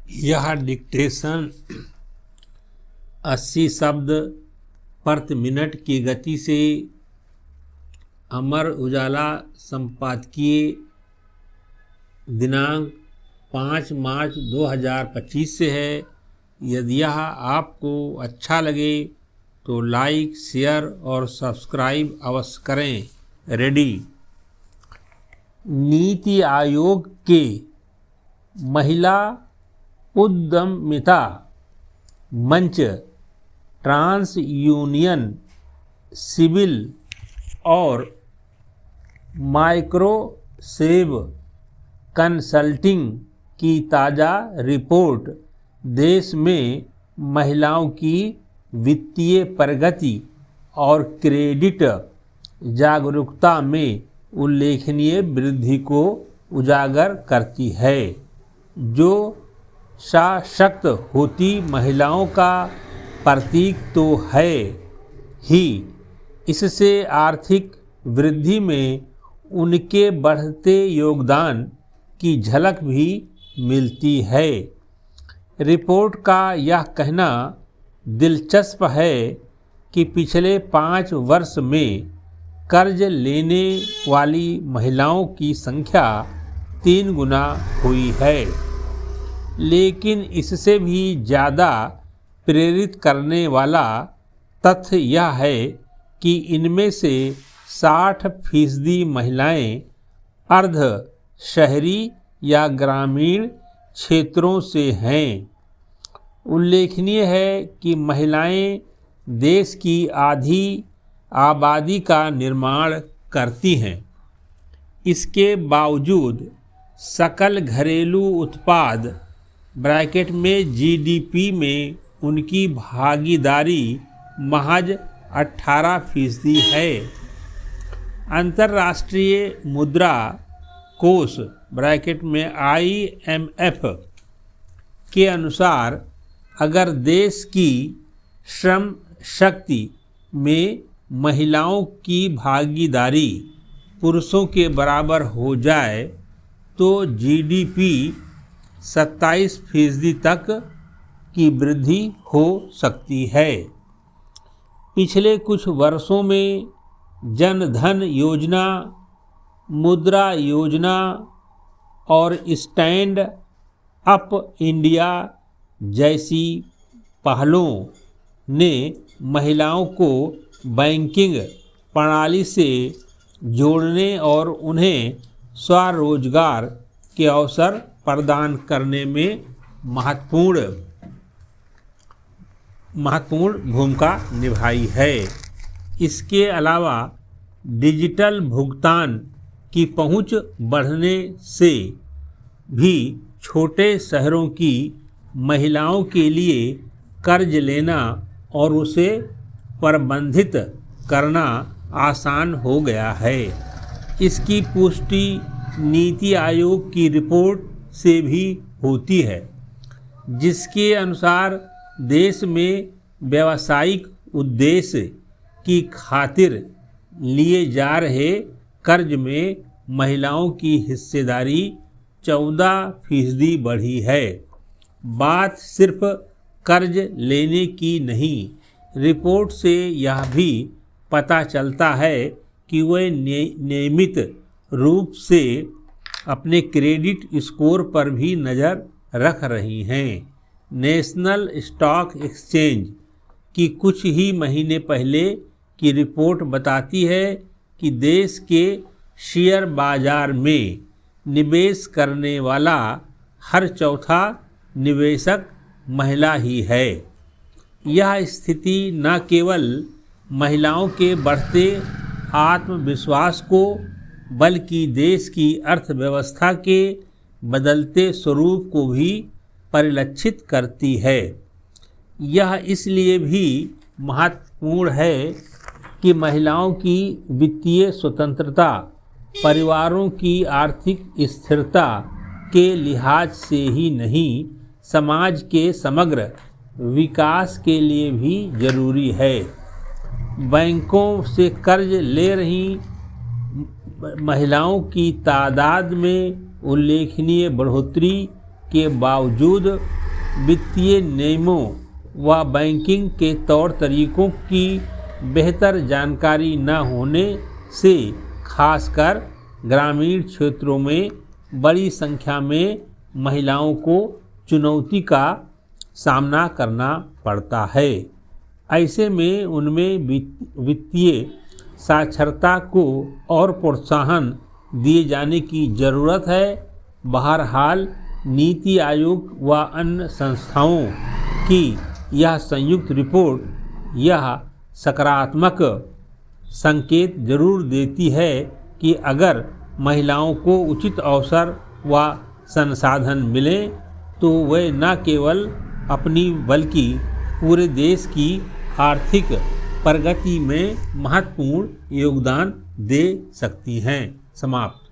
यह डिक्टेशन 80 शब्द प्रति मिनट की गति से अमर उजाला संपादकीय दिनांक 5 मार्च 2025 से है। यदि यह आपको अच्छा लगे तो लाइक, शेयर और सब्सक्राइब अवश्य करें। रेडी। नीति आयोग के महिला उद्यमिता मंच, ट्रांस यूनियन सिविल और माइक्रोसेव कंसल्टिंग की ताज़ा रिपोर्ट देश में महिलाओं की वित्तीय प्रगति और क्रेडिट जागरूकता में उल्लेखनीय वृद्धि को उजागर करती है, जो सशक्त होती महिलाओं का प्रतीक तो है ही, इससे आर्थिक वृद्धि में उनके बढ़ते योगदान की झलक भी मिलती है। रिपोर्ट का यह कहना दिलचस्प है कि पिछले 5 वर्ष में कर्ज लेने वाली महिलाओं की संख्या 3 गुना हुई है, लेकिन इससे भी ज़्यादा प्रेरित करने वाला तथ्य यह है कि इनमें से 60% महिलाएं अर्ध शहरी या ग्रामीण क्षेत्रों से हैं। उल्लेखनीय है कि महिलाएं देश की आधी आबादी का निर्माण करती हैं। इसके बावजूद सकल घरेलू उत्पाद ब्रैकेट में जीडीपी में उनकी भागीदारी महज 18% है। अंतर्राष्ट्रीय मुद्रा कोष ब्रैकेट में IMF के अनुसार अगर देश की श्रम शक्ति में महिलाओं की भागीदारी पुरुषों के बराबर हो जाए तो जीडीपी 27% तक की वृद्धि हो सकती है। पिछले कुछ वर्षों में जन धन योजना, मुद्रा योजना और स्टैंड अप इंडिया जैसी पहलों ने महिलाओं को बैंकिंग प्रणाली से जोड़ने और उन्हें स्वरोजगार के अवसर प्रदान करने में महत्वपूर्ण भूमिका निभाई है। इसके अलावा डिजिटल भुगतान की पहुंच बढ़ने से भी छोटे शहरों की महिलाओं के लिए कर्ज लेना और उसे प्रबंधित करना आसान हो गया है। इसकी पुष्टि नीति आयोग की रिपोर्ट से भी होती है, जिसके अनुसार देश में व्यावसायिक उद्देश्य की खातिर लिए जा रहे कर्ज में महिलाओं की हिस्सेदारी 14% बढ़ी है। बात सिर्फ कर्ज लेने की नहीं, रिपोर्ट से यह भी पता चलता है कि वे नियमित रूप से अपने क्रेडिट स्कोर पर भी नज़र रख रही हैं। नेशनल स्टॉक एक्सचेंज की कुछ ही महीने पहले की रिपोर्ट बताती है कि देश के शेयर बाजार में निवेश करने वाला हर चौथा निवेशक महिला ही है। यह स्थिति न केवल महिलाओं के बढ़ते आत्मविश्वास को बल्कि देश की अर्थव्यवस्था के बदलते स्वरूप को भी परिलक्षित करती है। यह इसलिए भी महत्वपूर्ण है कि महिलाओं की वित्तीय स्वतंत्रता परिवारों की आर्थिक स्थिरता के लिहाज से ही नहीं, समाज के समग्र विकास के लिए भी जरूरी है। बैंकों से कर्ज ले रही महिलाओं की तादाद में उल्लेखनीय बढ़ोतरी के बावजूद वित्तीय नियमों व बैंकिंग के तौर तरीकों की बेहतर जानकारी न होने से खासकर ग्रामीण क्षेत्रों में बड़ी संख्या में महिलाओं को चुनौती का सामना करना पड़ता है। ऐसे में उनमें वित्तीय साक्षरता को और प्रोत्साहन दिए जाने की ज़रूरत है। बहरहाल नीति आयोग व अन्य संस्थाओं की यह संयुक्त रिपोर्ट यह सकारात्मक संकेत जरूर देती है कि अगर महिलाओं को उचित अवसर व संसाधन मिलें तो वे न केवल अपनी बल्कि पूरे देश की आर्थिक प्रगति में महत्वपूर्ण योगदान दे सकती हैं। समाप्त।